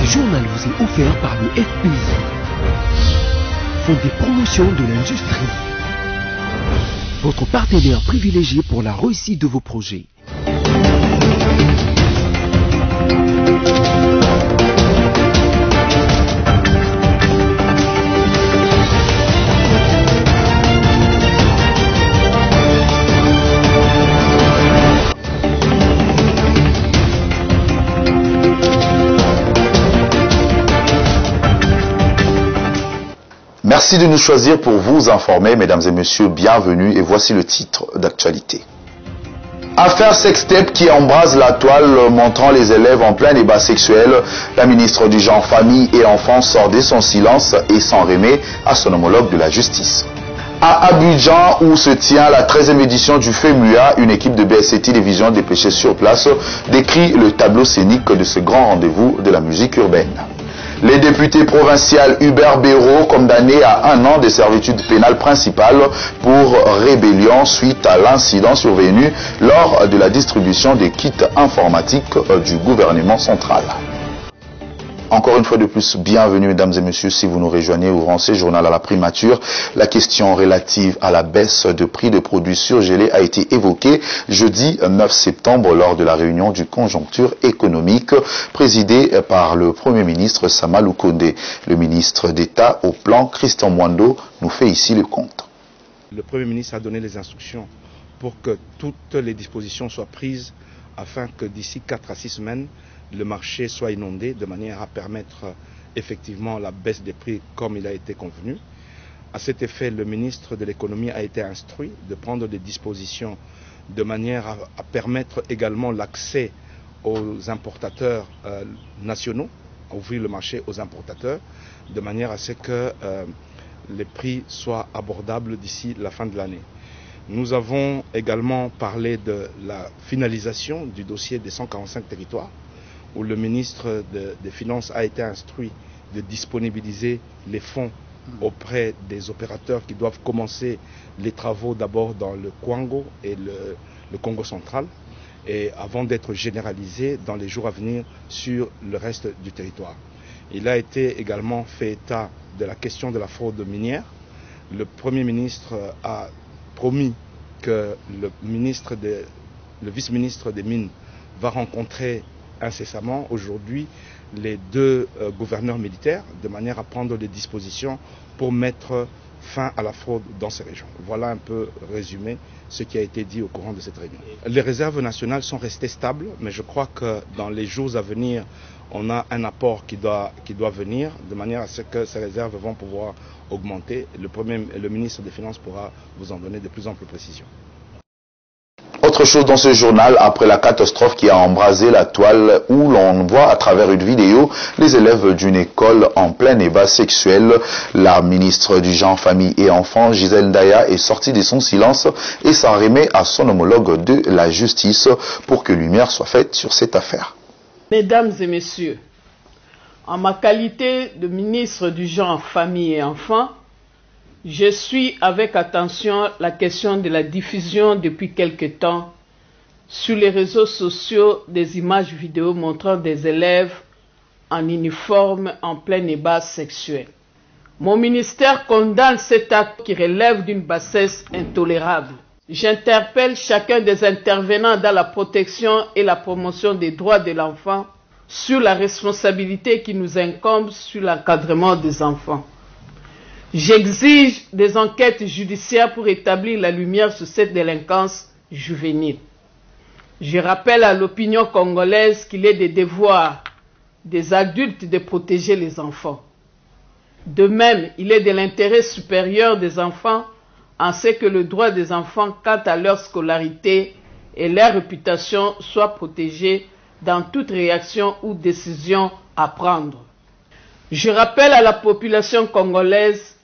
journal vous est offert par le FPI, Fonds des promotions de l'industrie, votre partenaire privilégié pour la réussite de vos projets. Merci de nous choisir pour vous informer, mesdames et messieurs, bienvenue et voici le titre d'actualité. Affaire sextape qui embrase la toile montrant les élèves en plein débat sexuel. La ministre du Genre, Famille et Enfants sort de son silence et s'en remet à son homologue de la justice. À Abidjan, où se tient la 13e édition du FEMUA, une équipe de BSC Télévision dépêchée sur place décrit le tableau scénique de ce grand rendez-vous de la musique urbaine. Les députés provinciaux Hubert Béraud condamnés à 1 an de servitude pénale principale pour rébellion suite à l'incident survenu lors de la distribution des kits informatiques du gouvernement central. Encore une fois de plus, bienvenue mesdames et messieurs si vous nous rejoignez ouvrant ce journal à la primature. La question relative à la baisse de prix des produits surgelés a été évoquée jeudi 9 septembre lors de la réunion du conjoncture économique présidée par le Premier ministre Sama Lukonde. Le ministre d'État au plan Christian Mwando nous fait ici le compte. Le Premier ministre a donné les instructions pour que toutes les dispositions soient prises afin que d'ici 4 à 6 semaines, le marché soit inondé de manière à permettre effectivement la baisse des prix comme il a été convenu. À cet effet, le ministre de l'économie a été instruit de prendre des dispositions de manière à permettre également l'accès aux importateurs nationaux, à ouvrir le marché aux importateurs, de manière à ce que les prix soient abordables d'ici la fin de l'année. Nous avons également parlé de la finalisation du dossier des 145 territoires, où le ministre des Finances a été instruit de disponibiliser les fonds auprès des opérateurs qui doivent commencer les travaux d'abord dans le Kwango et le Congo central, et avant d'être généralisés dans les jours à venir sur le reste du territoire. Il a été également fait état de la question de la fraude minière. Le Premier ministre a promis que le vice-ministre des Mines va rencontrer incessamment aujourd'hui les 2 gouverneurs militaires de manière à prendre des dispositions pour mettre fin à la fraude dans ces régions. Voilà un peu résumé ce qui a été dit au courant de cette réunion. Les réserves nationales sont restées stables, mais je crois que dans les jours à venir, on a un apport qui doit venir de manière à ce que ces réserves vont pouvoir augmenter. Le ministre des Finances pourra vous en donner de plus amples précisions. Autre chose dans ce journal, après la catastrophe qui a embrasé la toile où l'on voit à travers une vidéo les élèves d'une école en plein débat sexuel, la ministre du Genre, Famille et Enfants, Gisèle Ndaya, est sortie de son silence et s'en remet à son homologue de la justice pour que lumière soit faite sur cette affaire. Mesdames et messieurs, en ma qualité de ministre du Genre, Famille et Enfants, je suis avec attention la question de la diffusion depuis quelque temps sur les réseaux sociaux des images vidéo montrant des élèves en uniforme en plein débat sexuel. Mon ministère condamne cet acte qui relève d'une bassesse intolérable. J'interpelle chacun des intervenants dans la protection et la promotion des droits de l'enfant sur la responsabilité qui nous incombe sur l'encadrement des enfants. J'exige des enquêtes judiciaires pour établir la lumière sur cette délinquance juvénile. Je rappelle à l'opinion congolaise qu'il est des devoirs des adultes de protéger les enfants. De même, il est de l'intérêt supérieur des enfants en ce que le droit des enfants quant à leur scolarité et leur réputation soit protégé dans toute réaction ou décision à prendre. Je rappelle à la population congolaise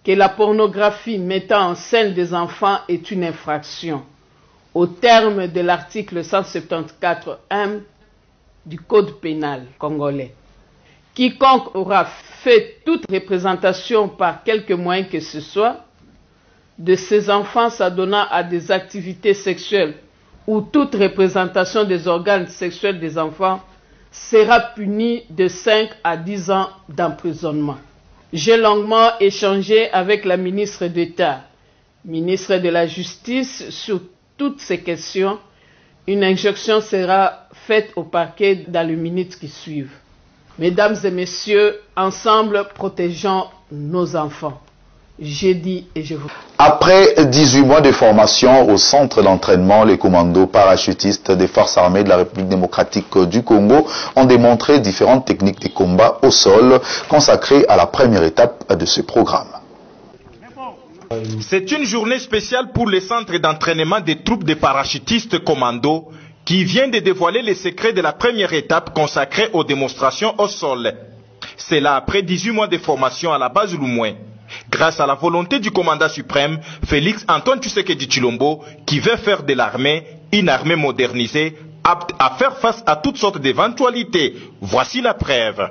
que la pornographie mettant en scène des enfants est une infraction au terme de l'article 174-1 du Code pénal congolais. Quiconque aura fait toute représentation par quelque moyen que ce soit de ces enfants s'adonnant à des activités sexuelles ou toute représentation des organes sexuels des enfants sera puni de 5 à 10 ans d'emprisonnement. J'ai longuement échangé avec la ministre d'État, ministre de la Justice, sur toutes ces questions. Une injonction sera faite au parquet dans les minutes qui suivent. Mesdames et messieurs, ensemble, protégeons nos enfants. J'ai dit et je vous... Après 18 mois de formation au centre d'entraînement, les commandos parachutistes des forces armées de la République démocratique du Congo ont démontré différentes techniques de combat au sol consacrées à la première étape de ce programme. C'est une journée spéciale pour les centres d'entraînement des troupes de parachutistes commandos qui vient de dévoiler les secrets de la première étape consacrée aux démonstrations au sol. C'est là après 18 mois de formation à la base Lumoué. Grâce à la volonté du commandant suprême, Félix Antoine Tshisekedi Tshilombo, qui veut faire de l'armée une armée modernisée, apte à faire face à toutes sortes d'éventualités. Voici la preuve.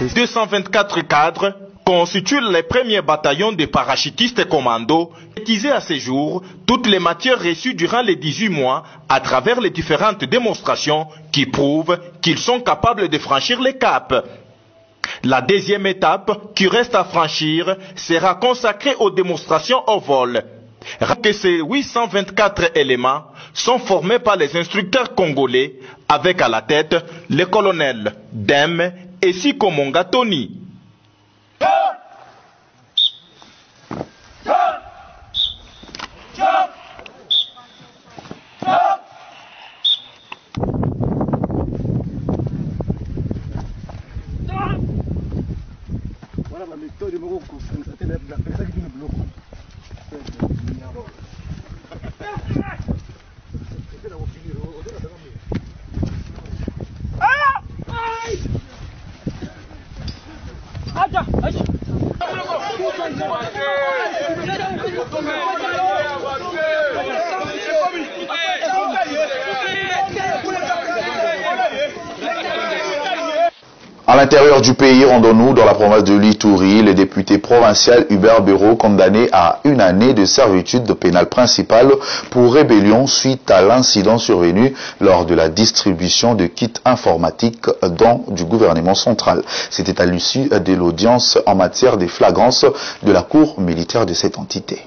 Les 224 cadres constituent les premiers bataillons de parachutistes commandos utilisés à ce jour toutes les matières reçues durant les 18 mois à travers les différentes démonstrations qui prouvent qu'ils sont capables de franchir les caps. La deuxième étape qui reste à franchir sera consacrée aux démonstrations au vol. Que ces 824 éléments sont formés par les instructeurs congolais avec à la tête le colonel Dem et Siko Monga Tony. À l'intérieur du pays, rendons-nous dans la province de l'Ituri, le député provincial Hubert Béraud condamné à 1 année de servitude pénale principale pour rébellion suite à l'incident survenu lors de la distribution de kits informatiques du gouvernement central. C'était à l'issue de l'audience en matière des flagrances de la cour militaire de cette entité.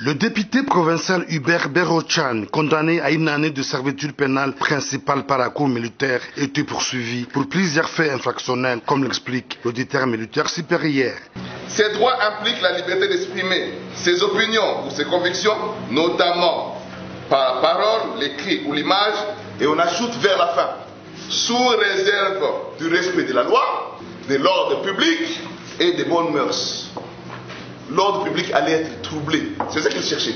Le député provincial Hubert Béraud-Chan, condamné à 1 année de servitude pénale principale par la cour militaire, était poursuivi pour plusieurs faits infractionnels, comme l'explique l'auditeur militaire supérieur. Ces droits impliquent la liberté d'exprimer ses opinions ou ses convictions, notamment par la parole, l'écrit ou l'image, et on ajoute vers la fin, sous réserve du respect de la loi, de l'ordre public et des bonnes mœurs. L'ordre public allait être troublé. C'est ça qu'il cherchait.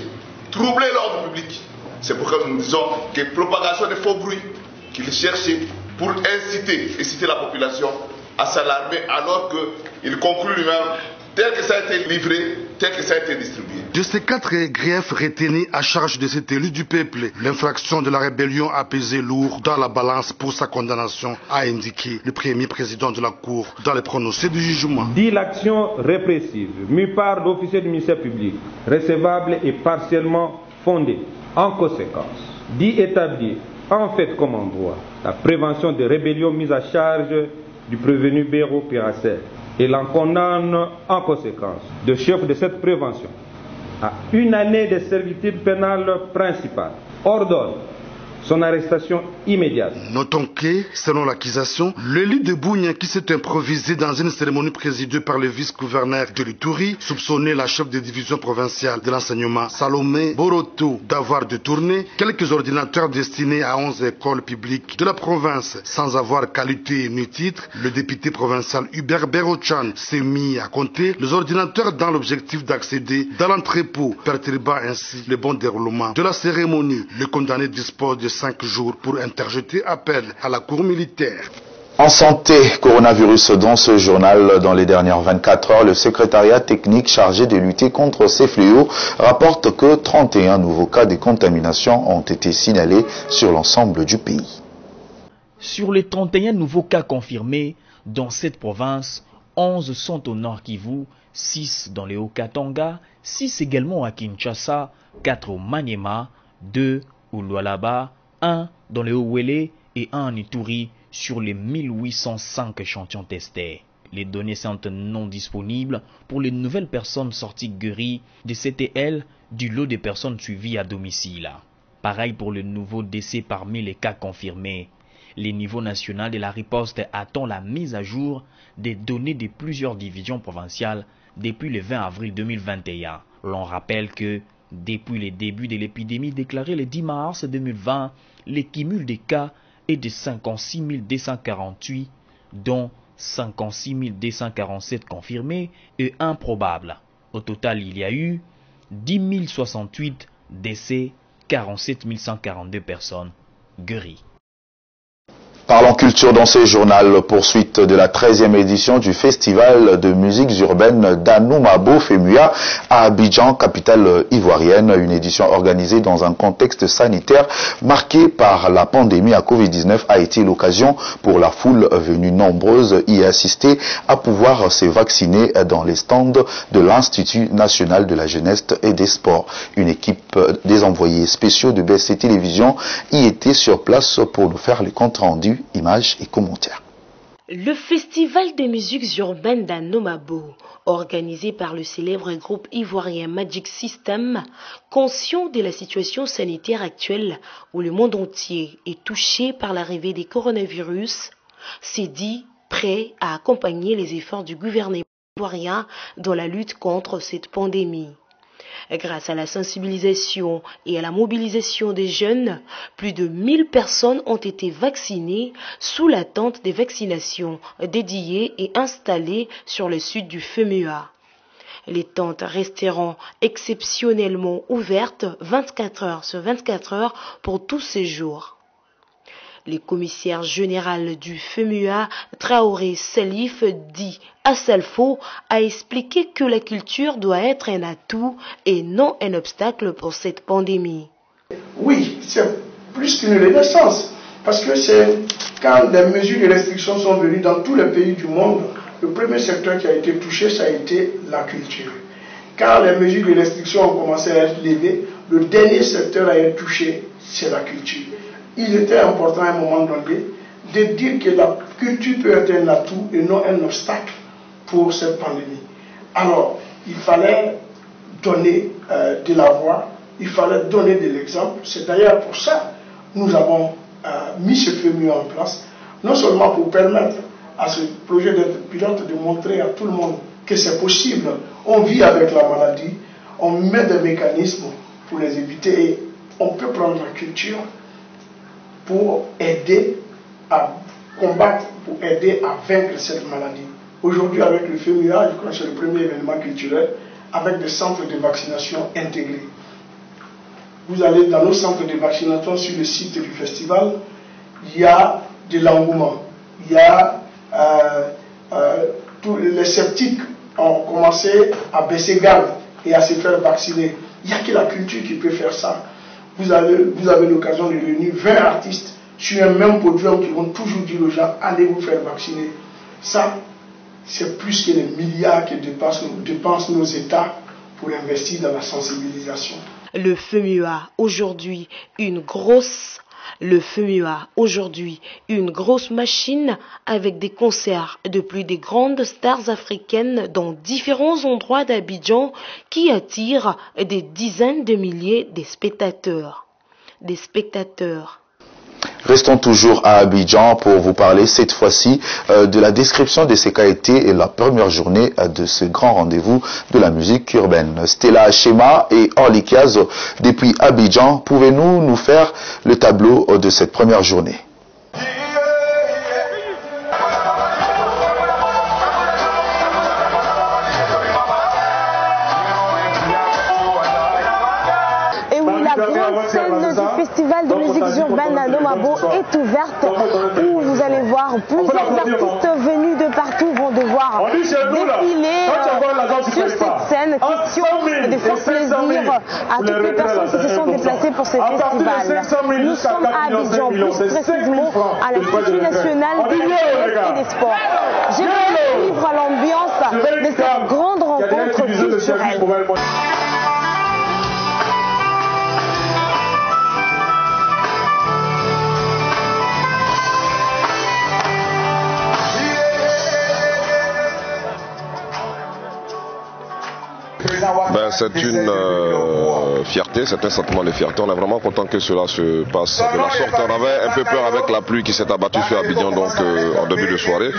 Troubler l'ordre public. C'est pourquoi nous disons que propagation de faux bruits qu'il cherchait pour inciter la population à s'alarmer alors qu'il conclut lui-même tel que ça a été livré, tel que ça a été distribué. De ces 4 griefs retenus à charge de cet élu du peuple, l'infraction de la rébellion a pesé lourd dans la balance pour sa condamnation, a indiqué le premier président de la Cour dans le prononcé du jugement. Dit l'action répressive, mue par l'officier du ministère public, recevable et partiellement fondée. En conséquence, dit établir en fait comme en droit la prévention des rébellions mises à charge du prévenu Béraud Piracel et l'en condamne en conséquence de chef de cette prévention à 1 année de servitude pénale principale. Ordonne son arrestation immédiate. Notons que, selon l'accusation, l'élu de Bougna qui s'est improvisé dans une cérémonie présidée par le vice-gouverneur de l'Ituri soupçonnait la chef de division provinciale de l'enseignement Salomé Boroto d'avoir détourné quelques ordinateurs destinés à 11 écoles publiques de la province. Sans avoir qualité ni titre, le député provincial Hubert Berochan s'est mis à compter les ordinateurs dans l'objectif d'accéder dans l'entrepôt, perturbant ainsi le bon déroulement de la cérémonie. Le condamné dispose de 5 jours pour interjeter appel à la cour militaire. En santé, coronavirus dans ce journal, dans les dernières 24 heures, le secrétariat technique chargé de lutter contre ces fléaux rapporte que 31 nouveaux cas de contamination ont été signalés sur l'ensemble du pays. Sur les 31 nouveaux cas confirmés dans cette province, 11 sont au Nord Kivu, 6 dans les Hauts-Katanga, 6 également à Kinshasa, 4 au Maniema, 2 au Lualaba, 1 dans les Hauts-Wele et 1 en Ituri sur les 1805 échantillons testés. Les données sont non disponibles pour les nouvelles personnes sorties guéries de CTL du lot des personnes suivies à domicile. Pareil pour le nouveau décès parmi les cas confirmés. Les niveaux nationaux de la riposte attend la mise à jour des données de plusieurs divisions provinciales depuis le 20 avril 2021. L'on rappelle que depuis le début de l'épidémie déclarée le 10 mars 2020, le cumul des cas est de 56 248, dont 56 247 confirmés et 1 probable. Au total, il y a eu 10 068 décès, 47 142 personnes guéries. Parlons culture dans ce journal, poursuite de la 13e édition du festival de musique urbaine d'Anoumabo Femua à Abidjan, capitale ivoirienne. Une édition organisée dans un contexte sanitaire marqué par la pandémie à Covid-19 a été l'occasion pour la foule venue nombreuse y assister à pouvoir se vacciner dans les stands de l'Institut national de la jeunesse et des sports. Une équipe des envoyés spéciaux de BSC Télévision y était sur place pour nous faire les comptes rendus, images et commentaires. Le festival des musiques urbaines d'Anoumabo, organisé par le célèbre groupe ivoirien Magic System, conscient de la situation sanitaire actuelle où le monde entier est touché par l'arrivée des coronavirus, s'est dit prêt à accompagner les efforts du gouvernement ivoirien dans la lutte contre cette pandémie. Grâce à la sensibilisation et à la mobilisation des jeunes, plus de 1000 personnes ont été vaccinées sous l'attente des vaccinations dédiées et installées sur le sud du Femua. Les tentes resteront exceptionnellement ouvertes 24 heures sur 24 heures pour tous ces jours. Le commissaire général du FEMUA, Traoré Salif, dit à Salfo, a expliqué que la culture doit être un atout et non un obstacle pour cette pandémie. Oui, c'est plus qu'une renaissance, parce que c'est quand les mesures de restriction sont venues dans tous les pays du monde, le premier secteur qui a été touché, ça a été la culture. Quand les mesures de restriction ont commencé à être levées, le dernier secteur à être touché, c'est la culture. Il était important à un moment donné de dire que la culture peut être un atout et non un obstacle pour cette pandémie. Alors, il fallait donner de la voix, il fallait donner de l'exemple. C'est d'ailleurs pour ça que nous avons mis ce FEMUA en place, non seulement pour permettre à ce projet d'être pilote de montrer à tout le monde que c'est possible. On vit avec la maladie, on met des mécanismes pour les éviter et on peut prendre la culture pour aider à combattre, pour aider à vaincre cette maladie. Aujourd'hui, avec le FEMUA, je crois que c'est le premier événement culturel avec des centres de vaccination intégrés. Vous allez dans nos centres de vaccination sur le site du festival, il y a de l'engouement. Il y a tous les sceptiques ont commencé à baisser garde et à se faire vacciner. Il n'y a que la culture qui peut faire ça. Vous avez l'occasion de réunir 20 artistes sur un même podium qui vont toujours dire aux gens, allez vous faire vacciner. Ça, c'est plus que les milliards que dépensent nos États pour investir dans la sensibilisation. Le FEMUA, aujourd'hui, une grosse machine avec des concerts de plus des grandes stars africaines dans différents endroits d'Abidjan qui attirent des dizaines de milliers de spectateurs. Restons toujours à Abidjan pour vous parler cette fois-ci de la description de ce qu'a été la première journée de ce grand rendez-vous de la musique urbaine. Stella Achema et Orly Kiaz depuis Abidjan, pouvez-vous nous faire le tableau de cette première journée? Festival de musique urbaine à Nomabo est ouverte où vous allez voir plusieurs artistes venus de partout vont devoir défiler sur cette scène. Question de faire plaisir à toutes les personnes qui se sont déplacées pour ce festival. Nous sommes à Abidjan, plus précisément à l'Institut national des jeunesse et des sports. J'aimerais vivre l'ambiance de cette grande rencontre culturelle. C'est une fierté, c'est un sentiment de fierté. On est vraiment content que cela se passe de la sorte. On avait un peu peur avec la pluie qui s'est abattue sur Abidjan donc, en début de soirée.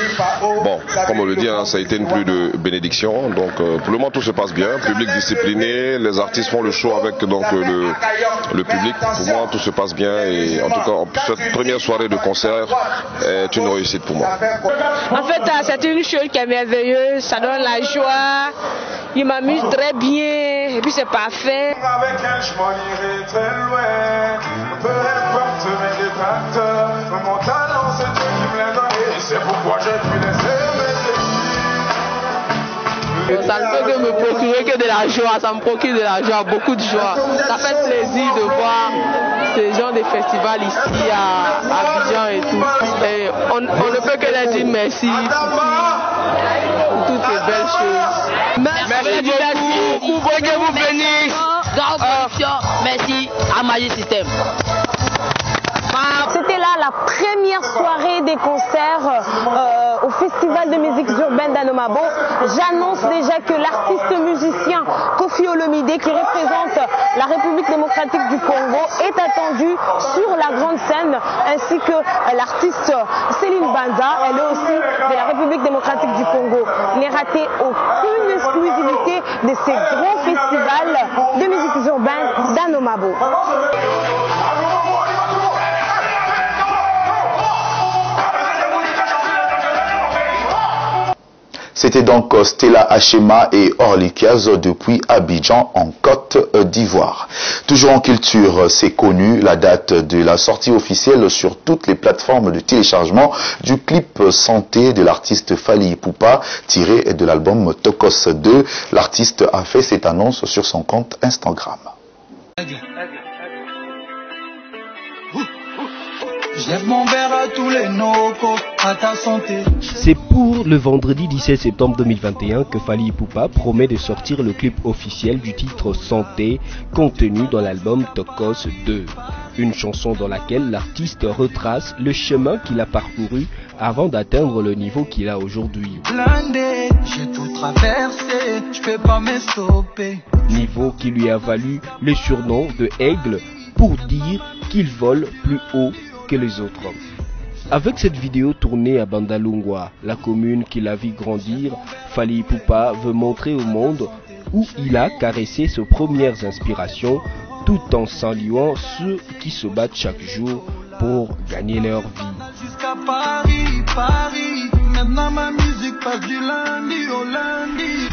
Bon, comme on le dit, ça a été une pluie de bénédiction. Donc pour le moment tout se passe bien, public discipliné, les artistes font le show avec donc, le public. Pour moi tout se passe bien et en tout cas cette première soirée de concert est une réussite pour moi. En fait c'est une chose qui est merveilleuse, ça donne la joie. Il m'amuse très bien et puis c'est parfait. Avec elle, je m'en irai très loin. Peu importe mes détracteurs, mon talent c'est Dieu qui me l'a donné. C'est pourquoi je puis laisser mes Ça ne peut que me procurer que de la joie, ça me procure de la joie, beaucoup de joie. Ça fait plaisir de voir ce genre de festival ici à Abidjan et tout. Et on ne peut que leur dire merci pour toutes ces belles choses. Merci beaucoup pour que vous veniez. Merci à Magic System. C'était là la première soirée des concerts au Festival de musique urbaine d'Anomabo. J'annonce déjà que l'artiste musicien Koffi Olomide, qui représente la République démocratique du Congo, est attendu sur la grande scène, ainsi que l'artiste Céline Banza, elle est aussi de la République démocratique du Congo. Ne ratez aucune exclusivité de ces grands festivals de musique urbaine d'Anomabo. C'était donc Stella Achema et Orly Kiaz depuis Abidjan en Côte d'Ivoire. Toujours en culture, c'est connu la date de la sortie officielle sur toutes les plateformes de téléchargement du clip Santé de l'artiste Fally Ipupa tiré de l'album Tokos 2. L'artiste a fait cette annonce sur son compte Instagram. Je lève mon verre à tous les nocos, à ta santé. C'est pour le vendredi 17 septembre 2021 que Fally Ipupa promet de sortir le clip officiel du titre Santé contenu dans l'album Tokos 2. Une chanson dans laquelle l'artiste retrace le chemin qu'il a parcouru avant d'atteindre le niveau qu'il a aujourd'hui. Blindé, j'ai tout traversé, je peux pas me stopper. Niveau qui lui a valu le surnom de Aigle pour dire qu'il vole plus haut que les autres. Avec cette vidéo tournée à Bandalungwa, la commune qu'il a vu grandir, Fally Ipupa veut montrer au monde où il a caressé ses premières inspirations tout en saluant ceux qui se battent chaque jour pour gagner leur vie. Jusqu'à Paris, maintenant ma musique passe du lundi au lundi.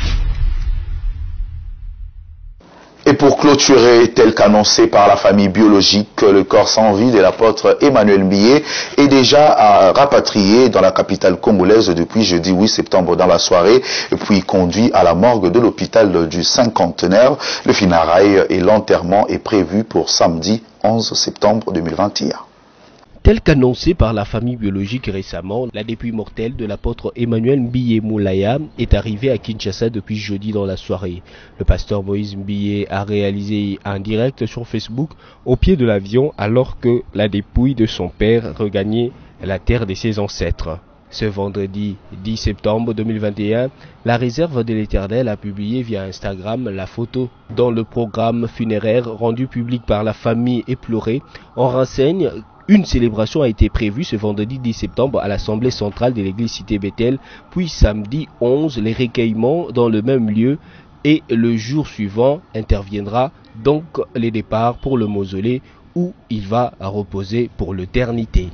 Et pour clôturer, tel qu'annoncé par la famille biologique, le corps sans vie de l'apôtre Emmanuel Mbiye est déjà rapatrié dans la capitale congolaise depuis jeudi 8 septembre dans la soirée, puis conduit à la morgue de l'hôpital du Cinquantenaire. Le funérailles et l'enterrement est prévu pour samedi 11 septembre 2021. Tel qu'annoncé par la famille biologique récemment, la dépouille mortelle de l'apôtre Emmanuel Mbiye Moulaya est arrivée à Kinshasa depuis jeudi dans la soirée. Le pasteur Moïse Mbiye a réalisé un direct sur Facebook au pied de l'avion alors que la dépouille de son père regagnait la terre de ses ancêtres. Ce vendredi 10 septembre 2021, la réserve de l'Éternel a publié via Instagram la photo dans le programme funéraire rendu public par la famille éplorée. On renseigne Une célébration a été prévue ce vendredi 10 septembre à l'Assemblée centrale de l'église Cité Bethel, puis samedi 11, les recueillements dans le même lieu et le jour suivant interviendra donc les départs pour le mausolée où il va reposer pour l'éternité.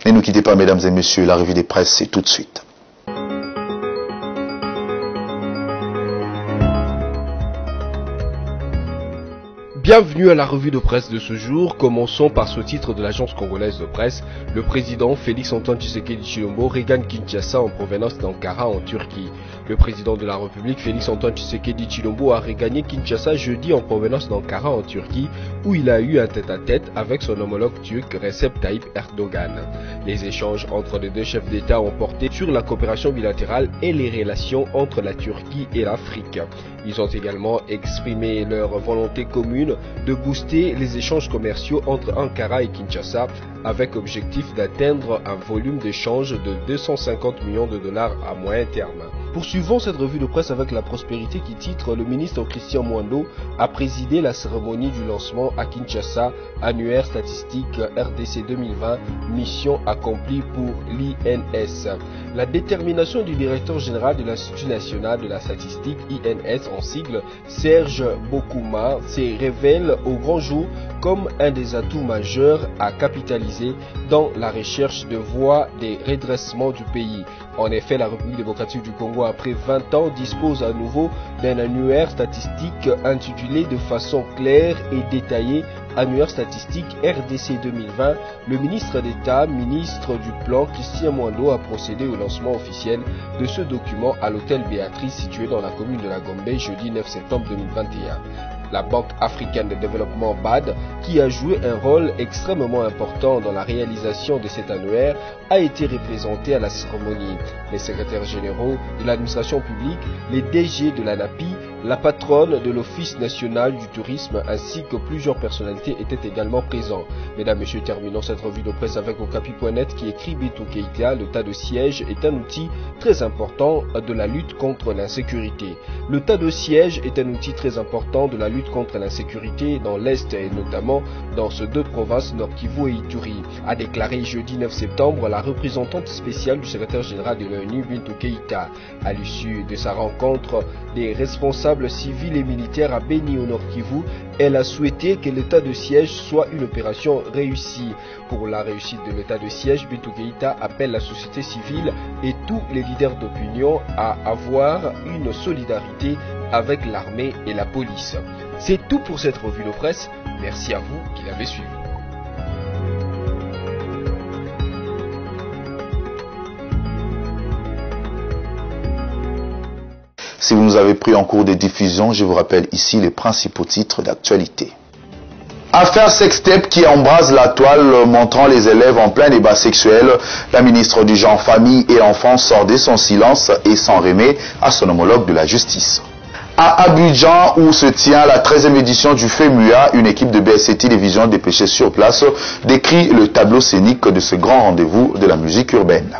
Ne nous quittez pas, mesdames et messieurs, la revue des presses, c'est tout de suite. Bienvenue à la revue de presse de ce jour. Commençons par ce titre de l'agence congolaise de presse. Le président Félix-Antoine Tshisekedi Tshilombo regagne Kinshasa en provenance d'Ankara en Turquie. Le président de la République Félix-Antoine Tshisekedi Tshilombo a regagné Kinshasa jeudi en provenance d'Ankara en Turquie où il a eu un tête-à-tête avec son homologue turc Recep Tayyip Erdogan. Les échanges entre les deux chefs d'État ont porté sur la coopération bilatérale et les relations entre la Turquie et l'Afrique. Ils ont également exprimé leur volonté commune de booster les échanges commerciaux entre Ankara et Kinshasa avec objectif d'atteindre un volume d'échange de 250 millions de dollars à moyen terme. Poursuivons cette revue de presse avec la prospérité qui titre « Le ministre Christian Mwando a présidé la cérémonie du lancement à Kinshasa, annuaire statistique RDC 2020, mission accomplie pour l'INS ». La détermination du directeur général de l'Institut national de la statistique INS en sigle, Serge Bokouma, se révèle au grand jour comme un des atouts majeurs à capitaliser dans la recherche de voies des redressements du pays. En effet, la République démocratique du Congo, après 20 ans, dispose à nouveau d'un annuaire statistique intitulé de façon claire et détaillée Annuaire statistique RDC 2020. Le ministre d'État, ministre du Plan, Christian Mwando, a procédé au lancement officiel de ce document à l'hôtel Béatrice situé dans la commune de la Gombe jeudi 9 septembre 2021. La Banque africaine de développement BAD, qui a joué un rôle extrêmement important dans la réalisation de cet annuaire, a été représentée à la cérémonie. Les secrétaires généraux de l'administration publique, les DG de l'ANAPI, la patronne de l'Office national du tourisme ainsi que plusieurs personnalités étaient également présents. Mesdames, Messieurs, terminons cette revue de presse avec Okapi.net qui écrit Bintou Keïta, le tas de siège est un outil très important de la lutte contre l'insécurité. Le tas de siège est un outil très important de la lutte contre l'insécurité dans l'Est et notamment dans ces deux provinces Nord Kivu et Ituri, a déclaré jeudi 9 septembre la représentante spéciale du secrétaire général de l'ONU Bintou Keïta. À l'issue de sa rencontre des responsables civils et militaires à Beni au Nord Kivu, elle a souhaité que l'état de siège soit une opération réussie. Pour la réussite de l'état de siège, Bintou Keïta appelle la société civile et tous les leaders d'opinion à avoir une solidarité avec l'armée et la police. C'est tout pour cette revue de presse. Merci à vous qui l'avez suivi. Si vous nous avez pris en cours de diffusion, je vous rappelle ici les principaux titres d'actualité. Affaire sextape qui embrase la toile montrant les élèves en plein débat sexuel. La ministre du Genre, Famille et Enfants sort de son silence et s'en remet à son homologue de la justice. À Abidjan, où se tient la 13e édition du FEMUA, une équipe de BSC Télévision dépêchée sur place décrit le tableau scénique de ce grand rendez-vous de la musique urbaine.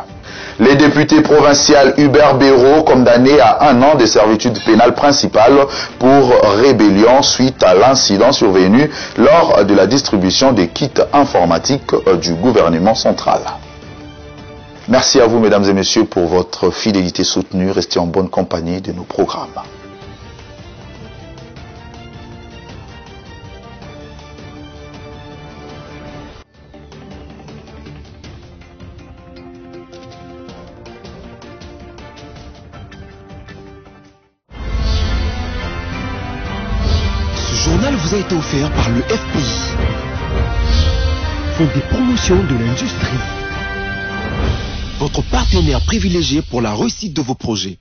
Les députés provinciaux Hubert Béraud condamné à 1 an de servitude pénale principale pour rébellion suite à l'incident survenu lors de la distribution des kits informatiques du gouvernement central. Merci à vous, mesdames et messieurs, pour votre fidélité soutenue. Restez en bonne compagnie de nos programmes. Ce journal vous a été offert par le FPI, Fonds des promotions de l'industrie, votre partenaire privilégié pour la réussite de vos projets.